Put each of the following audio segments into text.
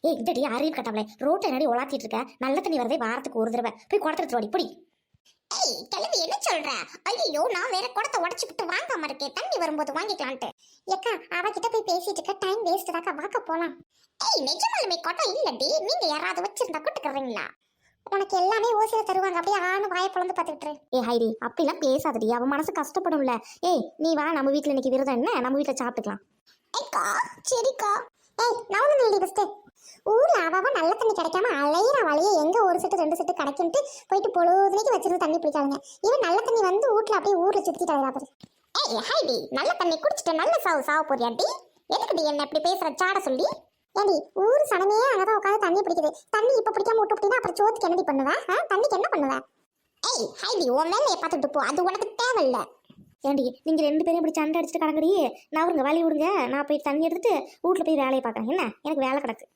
ஏய் இந்தடி அறிவு கட்டாமலே ரோட்ல நடி உலாத்திட்டு இருக்க. நல்ல தண்ணி வரதே வாரத்துக்கு ஒரு தடவை போய் குடத்துல ஓடி பிடி. ஏய் கிளம்பி என்ன சொல்ற? ஐயோ நான் வேற குடத்தை உடச்சுட்டு வாங்காம இருக்கேன், தண்ணி வரும்போது வாங்கிக்கலான்ட்டு. ஏக்கா அவகிட்ட போய் பேசிட்டு இருக்க, டைம் வேஸ்ட் தாக்கா, வாக்க போலாம். ஏய் நிஜமாலுமே குடம் இல்லடி, நீங்க யாராவது வச்சிருந்தா கூட்டுக்கறீங்களா? உனக்கு எல்லாமே ஓசில தருவாங்க, அப்படியே ஆணு வாயை பொழந்து பார்த்துக்கிட்டு. ஏ ஹைடி அப்படிலாம் பேசாதடி, அவன் மனசு கஷ்டப்படும்ல. ஏய் நீ வா, நம்ம வீட்டுல இன்னைக்கு விரதம் என்ன, நம்ம வீட்டுல சாப்பிட்டுக்கலாம். ஏக்கா சரிக்கா. ஏய் நான் ஒண்ணு இல்லடி ஃபர்ஸ்ட். ஊர்ல அவ நல்ல தண்ணி கிடைக்காம அலையிற வழியே எங்க ஒரு செட்டு ரெண்டு செட்டு கிடைக்குன்ட்டு போயிட்டு பொழுதுனைக்கு வச்சிருந்து தண்ணி பிடிக்காதுங்க. இவன் நல்ல தண்ணி வந்து வீட்டுல அப்படியே ஊர்ல சுத்திட்டு பாரு. ஏய் ஹைடி நல்ல தண்ணி குடிச்சிட்டு நல்ல சாவு போறியாடி? எதுக்குடி என்ன இப்படி பேசுற சாட சொல்லி? ஏண்டி ஊர் சனமே அங்கதான் உட்காந்து தண்ணி பிடிக்குது, தண்ணி இப்ப பிடிக்காம விட்டு அப்படின்னா அப்புறம் சோத்துக்கு என்னடி பண்ணுவேன்? தண்ணிக்கு என்ன பண்ணுவேன்? ஏய் ஹைடி உன் வேலையை பார்த்துட்டு போ, அது உனக்கு தேவையில்லை. ஏண்டி நீங்க ரெண்டு பேரும் இப்படி சண்டை அடிச்சுட்டு கடங்கடி, நான் வழி விடுங்க, நான் போய் தண்ணி எடுத்துட்டு வீட்டுல போய் வேலையை பார்க்கறேன். என்ன எனக்கு வேலை கிடக்கு.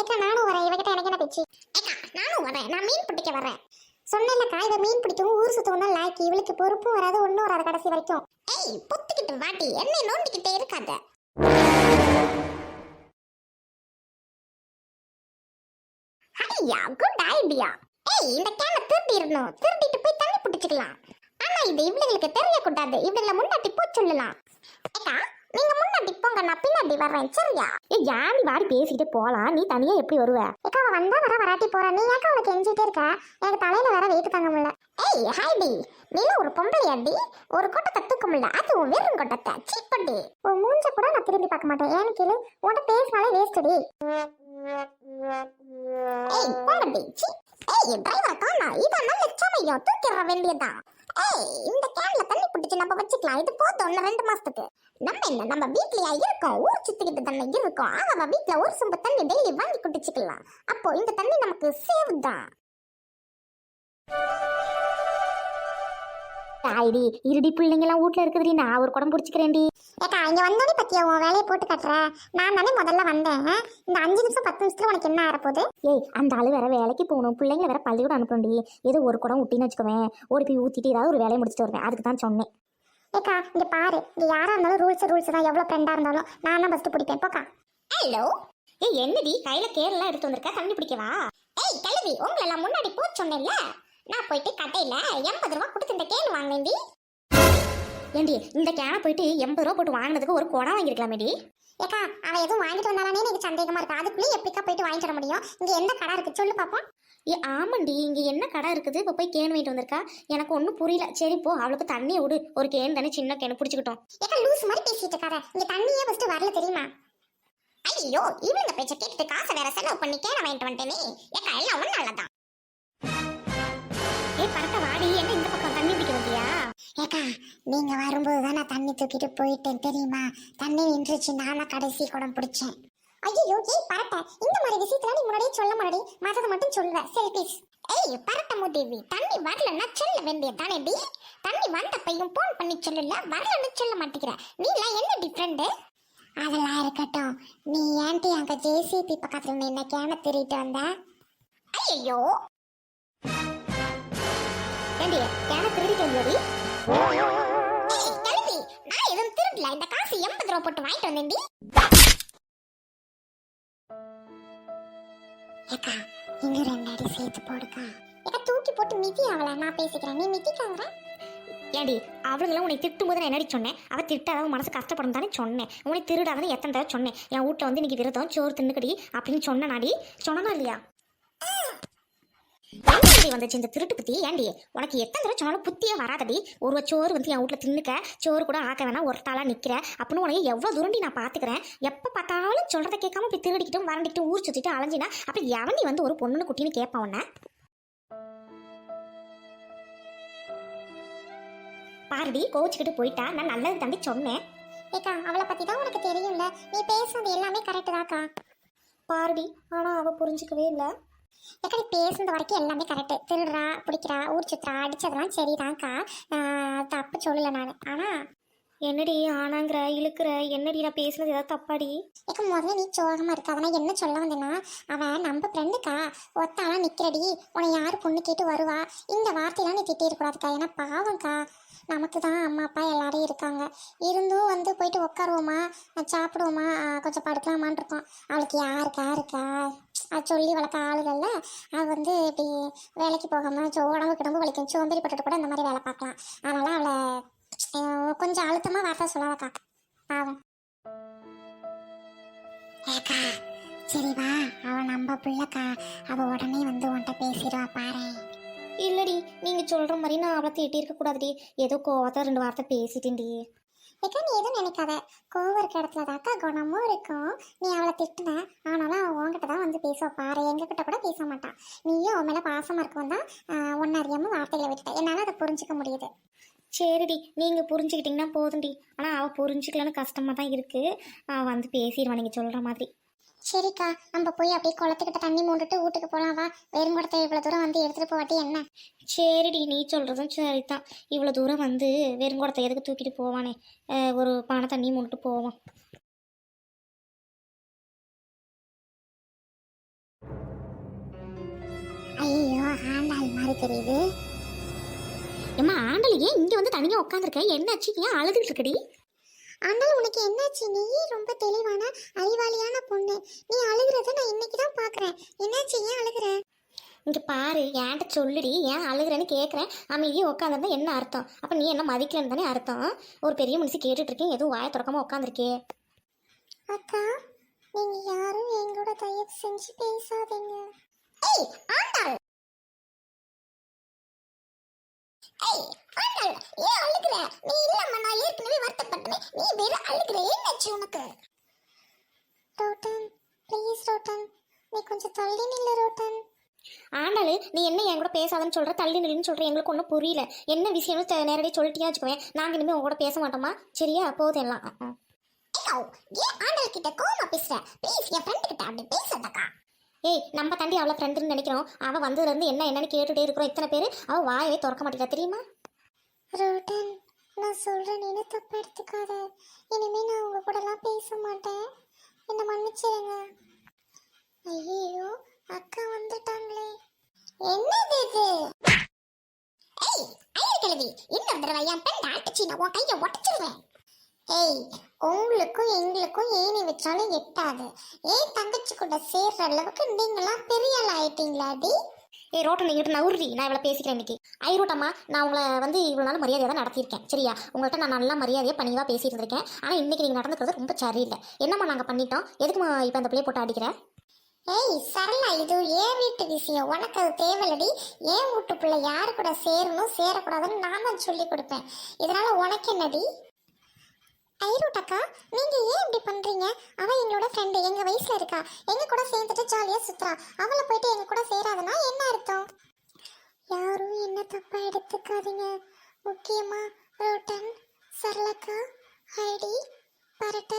ஏக்கா நானும் வரேன், இவகிட்ட எனக்கு என்ன பேச்சு? ஏக்கா நானும் வரேன், நான் மீன் பிடிக்க வரேன். சொன்னேன்லக்கா இவ மீன் பிடிக்கவும் ஊர் சுத்தவும் தான் லாக்கி, இவளுக்கு பொறுப்பும் வராது ஒன்றும் வராது கடைசி வரைக்கும். ஏய் பொத்துக்கிட்டு வாட்டி, என்னை நோண்டிக்கிட்டே இருக்காத. ஐயா குட் ஐடியா. ஏய் இந்த கேனை திருடிடணும், திருடிட்டு போய் தண்ணி பிடிச்சிக்கலாம். ஆனா இது இவளுங்களுக்கு தெரியக்கூடாது, இவங்களை முன்னாடி போய் சொல்லலாம். ஏக்கா நீங்க முன்னாடி போங்க, நான் பின்னாடி வர்றேன் சரியா? ஏ யானி வாடி பேசிக்கிட்டே போலாம், நீ தனியா எப்படி வருவ? ஏக்கா வந்தா வராட்டி போற, நீ ஏக்கா அவளுக்கு எஞ்சிட்டே இருக்க? எனக்கு தலையில வேற வெயிட் தாங்க முடியல. ஏய் ஹைடி நீ ஒரு பொம்பளையாடி, ஒரு கொட்டத்தை தூக்க முடியல, அதுவும் வெறும் கொட்டத்தை சீப்படி. உன் மூஞ்ச கூட நான் திரும்பி பார்க்க மாட்டேன், ஏன்னு கேளு, உன்கிட்ட பேசினாலே வேஸ்டடி. ஏய் போங்கடி சீ. ஏய் டிரைவர் காணா, இதான் நல்ல சமயம், தூக்கிற வேண்டியதான். ஏய் இந்த கேன்ல தண்ணி பிடிச்சு நம்ம வச்சுக்கலாம், இது போதும் இன்னும் 2 மாசத்துக்கு. நம்ம என்ன நம்ம வீட்லயா இருக்கோம், ஊர் சுத்திக்கிட்டு தானே இருக்கோம். அவ வீட்டுல ஒரு சொம்பு தண்ணி டெய்லி வாங்கி குடிச்சுக்கலாம், அப்போ இந்த தண்ணி நமக்கு சேவ் தான். ஐடி இருடி பிள்ளைங்கலாம் வீட்டுல இருக்குதுடி, நான் ஒரு குடம் பிடிச்சிக்கிறேன்டி. ஏக்கா இங்க வந்தோடனே பத்தியா உன் வேலையை போட்டு கட்டுற? நான் தானே முதல்ல வந்தேன், இந்த 5 நிமிஷம் 10 நிமிஷத்துல உனக்கு என்ன ஆறப்போகுது? ஏய் அந்த ஆளு வேற வேலைக்கு போகணும், பிள்ளைங்களை வேற பள்ளிக்கூடம் அனுப்பணும்டி. ஏதோ ஒரு குடம் ஊட்டின்னு வச்சுக்கோவேன், ஓடி போய் ஊத்திட்டு ஏதாவது ஒரு வேலையை முடிச்சுட்டு வருவேன், அதுக்கு தான் சொன்னேன். ஏக்கா இங்க பாரு, இங்க யாரா இருந்தாலும் ரூல்ஸ் தான், எவ்வளவு ஃப்ரெண்டா இருந்தாலும் நான் தான் ஃபர்ஸ்ட் பிடிப்பேன். போக்கா. ஹலோ ஏய் என்னடி கையில கேர்லாம் எடுத்து வந்திருக்க, தண்ணி பிடிக்கவா? ஏய் கழுவி உங்களெல்லாம் முன்னாடி போ சொன்னேன்ல, நான் போயிட்டு கடையில 80 ரூபா கொடுத்து இந்த கேன் வாங்கினேன்டி. ஏண்டி இந்த கேனை போயிட்டு 80 ரூபா போட்டு வாங்கினதுக்கு ஒரு குடம் வாங்கிருக்கலாமேடி. ஏக்கா அவன் எதுவும் வாங்கிட்டு வந்தாலே எனக்கு சந்தேகமா இருக்கு, அதுக்குள்ளே எப்படிக்கா போயிட்டு வாங்கிட முடியும்? இங்க எந்த கடை இருக்கு சொல்லு பாப்போம். ஏ ஆமாண்டி, இங்க என்ன கடை இருக்குது, இப்போ போய் கேன் வாங்கிட்டு வந்திருக்கா, எனக்கு ஒன்றும் புரியல. சரி போ, அவளுக்கு தண்ணியை விடு, ஒரு கேன் தானே, சின்ன கேனு பிடிச்சிக்கிட்டோம். ஏக்கா லூஸ் மாதிரி பேசிட்டு இருக்காத, இங்க தண்ணியே ஃபர்ஸ்ட் வரல தெரியுமா? ஐயோ இவங்க பேச்ச கேட்டு காசை வேற செலவு பண்ணி கேன வாங்கிட்டு வந்துட்டேனே. ஏக்கா எல்லாம் ஒன்னாலதான். ஏ பரட்ட வாடி, என்ன இந்த பக்கம் தண்ணி பிடிக்க வந்தியா? ஏக்கா நீங்க வரும்போது தான் நான் தண்ணி தூக்கிட்டு போயிட்டேன் தெரியுமா, தண்ணி நின்றுச்சு, நான் கடைசி குடம் பிடிச்சேன். ஐயோ ஏய் பரட்ட, இந்த மாதிரி விஷயத்துல நீ முன்னாடியே சொல்ல மாட்டேடி, மற்றதை மட்டும் சொல்லுவேன் சரி ப்ளீஸ். ஏய் பரட்ட முதிவி, தண்ணி வரலன்னா சொல்ல வேண்டியது தானேடி, தண்ணி வந்தப்பையும் போன் பண்ணி சொல்லல, வரலன்னு சொல்ல மாட்டேங்கிற, நீ எல்லாம் என்ன டிஃப்ரெண்ட்? அதெல்லாம் இருக்கட்டும், நீ ஏன்டி அங்க ஜேசிபி பக்கத்துல என்ன கேன திருட்டு வந்த? ஐயோ ஏண்டி கேனை திருடிட்டு வந்தியாடி? கல்வி நான் எதுவும் திருடல, இந்த காசு 80 ரூபா போட்டு வாங்கிட்டு வந்தேன்டி. ஏக்கா இங்க 2 அடி சேர்த்து போடுக்கா. ஏக்கா தூக்கி போட்டு மிதி அவளை, நான் பேசிக்கிறேன், நீ மிதிக்காங்க. ஏண்டி அவளுங்களாம் உன்னை திட்டும் போது நான் என்னடி சொன்னேன்? அவள் திட்டாதான் மனசு கஷ்டப்படும் தானே சொன்னேன். உன்னை திருடாதான் எத்தனை தடவை சொன்னேன், என் வீட்டில் வந்து இன்னைக்கு விரதம் சோறு தின்னுக்கடி அப்படின்னு சொன்னனாடி, சொன்னா இல்லையா? ஏண்டி வந்துச்சு இந்த திருட்டு புத்தி? ஏண்டி உனக்கு எத்தனை தடவை சொன்னாலும் புத்தியே வராதடி. ஒரு சோறு வந்து என் வீட்டில் தின்னுக்க, சோறு கூட ஆக்க வேணா, ஒரு தாளா நிற்கிற அப்படின்னு உனக்கு எவ்வளோ தூரண்டி நான் பார்த்துக்கிறேன். எப்போ பார்த்தாலும் சொல்கிறத கேட்காம போய் திருடிக்கிட்டும் வரண்டிக்கிட்டும் ஊர் சுற்றிட்டு அலைஞ்சினா அப்போ எவனி வந்து ஒரு பொண்ணுன்னு குட்டின்னு கேட்பான் உன்ன? பாருடி கோச்சிக்கிட்டு போயிட்டா, நான் நல்லது தம்பி சொன்னேன். ஏக்கா அவளை பத்தி தான் உனக்கு தெரியும்ல, நீ பேசுறது எல்லாமே கரெக்டு தாக்கா. பாருடி ஆனால் அவள் புரிஞ்சுக்கவே இல்லை. ஏக்கா நீ பேசுனது வரைக்கும் எல்லாமே கரெக்டு, திருடுறா பிடிக்கிறா ஊர் சுத்துறா அடிச்சதெல்லாம் சரிதான்க்கா, தப்பு சொல்லலை நான். ஆனா என்னடி ஆனாங்கிற இழுக்கிற, என்னடி நான் பேசுனது ஏதாவது தப்பாடி? ஏக்கா முதல்ல நீ சோகமா இருக்க, அதனால் என்ன சொல்ல வந்தேன்னா, அவன் நம்ம ஃப்ரெண்டுக்கா ஒத்தாலாம் நிற்கிறடி, உன்னை யார் பொண்ணு கேட்டு வருவா, இந்த வார்த்தையெல்லாம் நீ திட்டிருக்கூடாதுக்கா, ஏன்னா பாவம்க்கா, நமக்கு தான் அம்மா அப்பா எல்லாரும் இருக்காங்க, இருந்தும் வந்து போயிட்டு உட்காருவோமா சாப்பிடுவோமா கொஞ்சம் படுக்கலாமான் இருக்கோம், அவளுக்கு யாருக்கா இருக்கா சொல்லி வளர்க்க ஆளுகள்ல அவ வந்து இப்படி வேலைக்கு போகாம உடம்பு கிடம்பு வலிக்கும் சோம்பேறி பட்டுட்டு கூட இந்த மாதிரி வேலை பார்க்கலாம். அதனால அவளை கொஞ்சம் அழுத்தமா வார்த்தை சொல்லாதக்கா, பாவம். ஏக்கா சரி வா, அவ நம்ம பிள்ளைக்கா, அவ உடனே வந்து உன்கிட்ட பேசிடுவா பாரு. இல்லடி நீங்க சொல்ற மாதிரி நான் அவளை திட்டி இருக்க கூடாதுடி. ஏதோ கோவத்தை 2 வார்த்தை பேசிட்டேன்டி. ஏக்கா நீ எதுவும் நினைக்காத, கோவம் இருக்க இடத்துல தாக்கா குணமும் இருக்கும். நீ அவளை திட்டுன, ஆனாலும் அவன் உன்கிட்ட தான் வந்து பேசுவா பாரு, எங்ககிட்ட கூட பேச மாட்டான். நீயும் அவன் மேல பாசமா இருக்கும் தான் ஒன்னு அறியாம வார்த்தைகளை விட்டுட்ட, என்னால அதை புரிஞ்சுக்க முடியுது. சரிடி நீங்க புரிஞ்சுக்கிட்டீங்கன்னா போதும்டி. ஆனா அவ புரிஞ்சுக்கலன்னு கஷ்டமா தான் இருக்கு. அவ வந்து பேசிடுவா நீங்க சொல்ற மாதிரி. சரிக்கா நம்ம போய் அப்படியே குளத்துக்கிட்ட தண்ணி மூண்டுட்டு வீட்டுக்கு போலாம் வா. வெறுங்குடத்தை இவ்வளவு தூரம் வந்து எடுத்துட்டு போவாட்டி என்ன? சரிடி நீ சொல்றதும் சரிதான். இவ்வளோ தூரம் வந்து வெறுங்குடத்தை எதுக்கு தூக்கிட்டு போவானே, ஒரு பானை தண்ணி மூட்டு போவோம். ஐயோ ஆண்டாள் மாதிரி தெரியுது. ஏம்மா ஆண்டல் ஏன் இங்கே வந்து தனியாக உட்காந்துருக்க? என்னாச்சு? ஏன் அழுதுகிட்டு இருக்கடி? ஆண்டாள் உனக்கு என்னாச்சு? நீ ரொம்ப தெளிவான அறிவாளியான பொண்ணு, நீ அழுகிறத நான் இன்னைக்கு தான் பாக்குறேன். என்னாச்சு, ஏன் அழுகிற? இங்கே பாரு, என்கிட்ட சொல்லுடி, ஏன் அழுகிறேன்னு கேட்குறேன். அமைதியே உட்காந்துருந்தா என்ன அர்த்தம்? அப்போ நீ என்ன மதிக்கலன்னு தானே அர்த்தம். ஒரு பெரிய மனுஷி கேட்டுட்டு இருக்கேன், எதுவும் வாயை திறக்காம உட்காந்துருக்கே. அக்கா நீங்க யாரும் எங்களோட தயவு செஞ்சு பேசாதீங்க. ஏய் ஆண்டாள், ஏய் ஆண்டாள் ஏன் அழுகுற? நீ இல்லம்மா, நான் ஏற்கனவே வருத்தப்பட்டேன், நீ வேற அழுகுற, என்னாச்சு உனக்கு? ரோட்டன் ப்ளீஸ் ரோட்டன், நீ கொஞ்சம் தள்ளி நில்லு ரோட்டன். ஆண்டாளு நீ என்ன என் கூட பேசாதன்னு சொல்கிற, தள்ளி நில்லுன்னு சொல்கிற, எங்களுக்கு ஒன்றும் புரியல. என்ன விஷயம்னு நேரடியாக சொல்லிட்டியா வச்சுக்குவேன். நாங்கள் இனிமேல் உங்க கூட பேச மாட்டோமா? சரியா? போதும் எல்லாம். ஏன் ஆண்டாள் கிட்ட கோமா பேசுற? ப்ளீஸ் என் ஃப்ரெண்ட் கிட்ட அப்படி பேசாதக்கா. ஏய் நம்ம தாண்டி அவளை ஃப்ரெண்டுன்னு நினைக்கிறோம். அவள் வந்ததுலேருந்து என்னன்னு கேட்டுகிட்டே இருக்கிறோம் இத்தனை பேர். அவள் வாயவே திறக்க மாட்டேங்கிறா தெரியுமா? ரோட்டன் நான் சொல்றேன், நீ தப்பு எடுத்துக்காத. இனிமே நான் உங்க கூடலாம் பேச மாட்டேன், என்ன மன்னிச்சிருங்க. ஐயோ அக்கா வந்துட்டாங்களே, என்னது இது? ஏய் ஐயர் கிழவி, இன்னொரு தடவை என் பெண் ஆட்டுச்சு நான் உன் கையை உடச்சிருவேன். ஏய் உங்களுக்கும் எங்களுக்கும் ஏணி வச்சாலும் எட்டாது. ஏன் தங்கச்சி கூட சேர்ற அளவுக்கு நீங்களாம் பெரிய ஆள் ஆயிட்டீங்களாடி? ஏய் ரோட்டன் எங்கிட்ட நவுறி, நான் இவ்வளோ பேசிக்கிறேன் இன்னைக்கு. ஐரோட்டம்மா நான் உங்களை வந்து இவ்வளோ நாள் மரியாதையாக தான் நடத்தியிருக்கேன் சரியா? உங்கள்கிட்ட நான் நல்லா மரியாதையாக பணிவாக பேசிட்டு இருக்கேன். ஆனால் இன்னைக்கு நீங்கள் நடந்துக்கிறது ரொம்ப சரியில்லை. என்னம்மா நாங்கள் பண்ணிட்டோம்? எதுக்குமா இப்போ அந்த பிள்ளைய போட்டு அடிக்கிறேன்? ஏய் சரளா, இது ஏன் வீட்டு விஷயம், உனக்கு அது தேவையில்லடி. ஏன் வீட்டுக்குள்ள யாரு கூட சேரணும் சேரக்கூடாதுன்னு நான் தான் சொல்லி கொடுப்பேன். இதனால உனக்கு என்னடி? ஐரோட்டக்கா நீங்க ஏன் இப்படி பண்றீங்க? அவ எங்களோட ஃப்ரெண்டு, எங்க வயசுல இருக்கா, எங்க கூட சேர்ந்துட்டு ஜாலியா சுத்துறா. அவளை போயிட்டு எங்க கூட சேராதுன்னா என்ன அர்த்தம்? யாரும் என்ன தப்பா எடுத்துக்காதீங்க. முக்கியமா ரோட்டன், சரளக்கா, ஹைடி, பரட்ட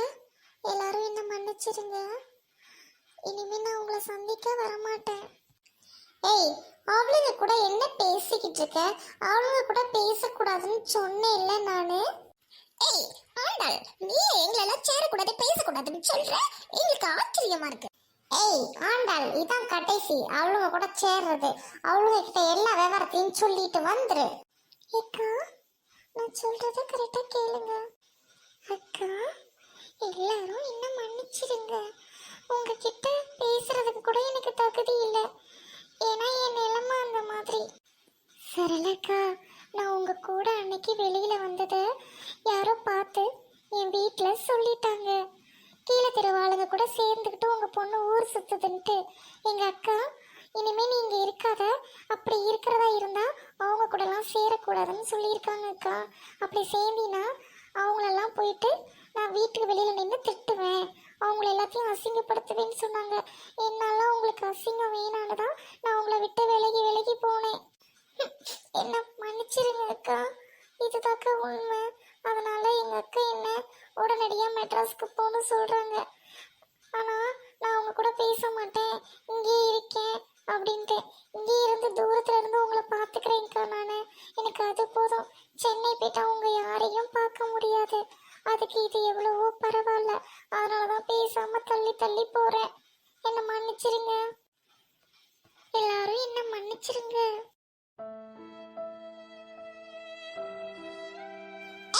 எல்லாரும் என்ன மன்னிச்சிருங்க. இனிமே நான் உங்களை சந்திக்க வரமாட்டேன். ஏய் அவளுங்க கூட என்ன பேசிக்கிட்டு இருக்க? அவளுங்க கூட பேசக்கூடாதுன்னு சொன்னேன் இல்ல நானு. ஏய் ஆண்டாள், நீ எங்களெல்லாம் சேரக்கூடாது பேசக்கூடாதுன்னு சொல்ற, எங்களுக்கு ஆச்சரியமா இருக்கு. ஏய் ஆண்டாள், இதான் கடைசி, அவளுங்க கூட சேர்றது. அவளுங்க கிட்ட எல்லா விவரத்தையும் சொல்லிட்டு வந்துரு. ஏக்கா நான் சொல்றத கரெக்டா கேளுங்க. அக்கா எல்லாரும் என்ன மன்னிச்சிடுங்க. உங்ககிட்ட பேசுறதுக்கு கூட எனக்கு தகுதி இல்லை, ஏன்னா என் நிலைமை அந்த மாதிரி. சரளக்கா நான் உங்க கூட அன்னைக்கு வெளியில வந்ததை யாரோ பார்த்து என் வீட்டில் சொல்லிட்டாங்க. கீழே தெருவாளுங்க கூட சேர்ந்துக்கிட்டு உங்க பொண்ணு ஊர் சுத்துதுன்ட்டு. எங்க அக்கா இனிமே நீங்க இருக்காத, அப்படி இருக்கிறதா இருந்தா அவங்க கூடலாம் சேரக்கூடாதுன்னு சொல்லியிருக்காங்க அக்கா. அப்படி சேர்ந்தீங்கன்னா அவங்களெல்லாம் போயிட்டு நான் வீட்டுக்கு வெளியில நின்று திட்டுவேன், அவங்கள எல்லாத்தையும் அசிங்கப்படுத்துவேன்னு சொன்னாங்க. என்னால உங்களுக்கு அசிங்கம் வேணான்னு நான் உங்களை விட்டு விலகி விலகி போனேன். என்ன மன்னிச்சிருங்க அக்கா, இதுதாக்கா உண்மை. அதனால எங்க அக்கா என்ன உடனடியாக மெட்ராஸ்க்கு போகணும்னு சொல்றாங்க. ஆனா நான் அவங்க கூட பேச மாட்டேன், இங்கே இருக்கேன் அப்படின்ட்டு. இங்கே இருந்து தூரத்துல இருந்து உங்களை பார்த்துக்கிறேன்க்கா நான். எனக்கு அது போதும். சென்னை போயிட்டா உங்க யாரையும் பார்க்க முடியாது. அதுக்கு இது எவ்வளவோ பரவாயில்ல. அதனாலதான் பேசாம தள்ளி தள்ளி போறேன். என்ன மன்னிச்சிருங்க எல்லாரும், என்ன மன்னிச்சிருங்க.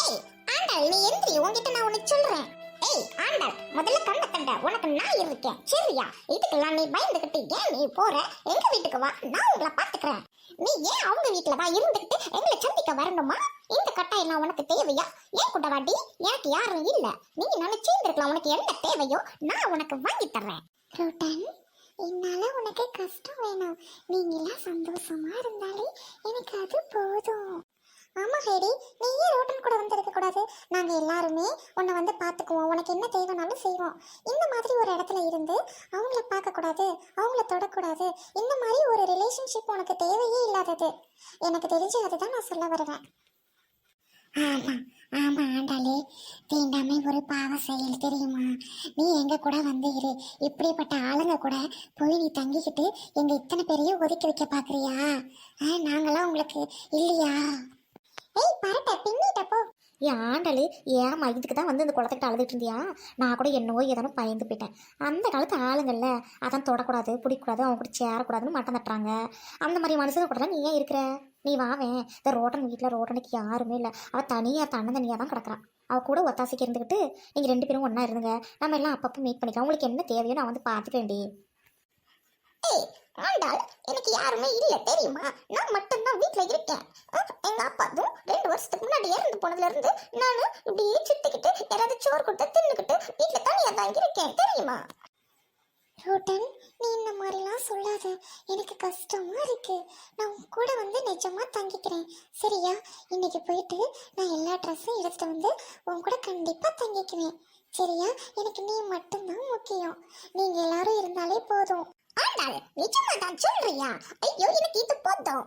ஏய் ஆண்டாள் நீ எந்திரி, உன்கிட்ட நான் உனக்கு சொல்றேன். ஏய் ஆண்டாள், முதல்ல கண்ண தண்ட, உனக்கு நான் இருக்கேன் சரியா? இதுக்கெல்லாம் நீ பயந்துகிட்டு ஏன் நீ போற? எங்க வீட்டுக்கு வா, நான் உங்களை பாத்துக்கிறேன். நீ ஏன் அவங்க வீட்டுல தான் இருந்துகிட்டு எங்களை சந்திக்க வரணுமா? இந்த கட்டாயம் எல்லாம் உனக்கு தேவையா? ஏன் கூட வாடி, எனக்கு யாரும் இல்ல. நீ நினைச்சே இருக்கலாம், உனக்கு என்ன தேவையோ நான் உனக்கு வாங்கி தர்றேன். ரோட்டன், என்னால உனக்கு கஷ்டம் வேணும். நீங்களாம் சந்தோஷமா இருந்தாலே எனக்கு அது போதும். ஆமா ஹேடி, நீ ஏன் ரோட்டன் கூட வந்து இருக்க கூடாது? நாங்க எல்லாருமே உன்னை வந்து பாத்துக்குவோம், உனக்கு என்ன தேவைனாலும் செய்வோம். இந்த மாதிரி ஒரு இடத்துல இருந்து அவங்கள பார்க்க கூடாது, அவங்கள தொடக்கூடாது, இந்த மாதிரி ஒரு ரிலேஷன்ஷிப் உனக்கு தேவையே இல்லாதது. எனக்கு தெரிஞ்சு அதுதான் நான் சொல்ல வருவேன். ஆமா ஆமா ஆண்டாளே, தீண்டாமை ஒரு பாவ செயல் தெரியுமா? நீ எங்க கூட வந்து இரு. இப்படிப்பட்ட ஆளுங்க கூட போய் நீ தங்கிக்கிட்டு எங்க இத்தனை பேரையும் ஒதுக்கி வைக்க பாக்குறியா? நாங்களாம் உங்களுக்கு இல்லையா? ஏய் பரட்ட, பின்னிட்ட போ. ஏன் ஆண்டாளு, ஏமா இதுக்கு தான் வந்து இந்த குளத்துக்கிட்ட அழுதுட்டு இருந்தியா? நான் கூட என்னவோ ஏதானோ பயந்து போயிட்டேன். அந்த காலத்து ஆளுங்கள்ல அதான் தொடக்கூடாது, பிடிக்கூடாது, அவங்க கூட சேரக்கூடாதுன்னு மட்டம் தட்டுறாங்க. அந்த மாதிரி மனுஷங்க கூடலாம் நீ ஏன் இருக்கிற? நீ வாவேன். இந்த ரோட்டன் வீட்டில் ரோட்டனுக்கு யாருமே இல்லை, அவள் தனியாக தனியாக தான் கிடக்குறான். அவள் கூட ஒத்தாசைக்கு இருந்துக்கிட்டு நீங்கள் 2 பேரும் ஒன்றா இருந்துங்க, நம்ம எல்லாம் அப்பப்போ மீட் பண்ணிக்கலாம். உங்களுக்கு என்ன தேவையோ நான் வந்து பார்த்துக்கிறேன்டி. ஏய் ஆண்டாள், எனக்கு யாருமே இல்ல தெரியுமா? நான் மட்டும்தான் வீட்டுல இருக்கேன். எங்க அப்பாவும் 2 வருஷத்துக்கு முன்னாடி இறந்து போனதுல இருந்து நானு இப்படியே சுத்திக்கிட்டு யாராவது சோறு கொடுத்து தின்னுக்கிட்டு வீட்டுல தனியா தான் இருக்கேன் தெரியுமா? ரோட்டன், நீ இந்த மாதிரிலாம் சொல்லாத, எனக்கு கஷ்டமா இருக்கு. நான் உன் கூட வந்து நிஜமா தங்கிக்கிறேன் சரியா? இன்னைக்கு போயிட்டு நான் எல்லா ட்ரெஸ்ஸும் எடுத்துட்டு வந்து உன் கூட கண்டிப்பா தங்கிக்குவேன் சரியா? எனக்கு நீ மட்டும்தான் முக்கியம். நீங்க எல்லாரும் இருந்தாலே போதும். ஆண்டாள், நிஜமா தான் சொல்றியா? ஐயோ, எனக்கு இது போதும்.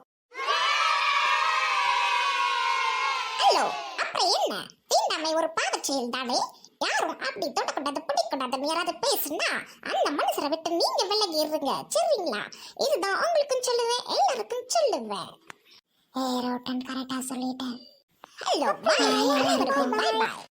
ஹலோ, அப்புறம் என்ன? தீண்டாமை ஒரு பாவச் செயல் தானே? யாரும் அப்படி தொடக்கூடாது, பிடிக்கூடாதுன்னு யாராவது பேசுனா அந்த மனுஷரை விட்டு நீங்க விலகி இருங்க சரிங்களா? இதுதான் உங்களுக்கும் சொல்லுவேன், எல்லாருக்கும் சொல்லுவேன். ரோட்டன், கரெக்டா சொல்லிட்டேன். ஹலோ, பாய்.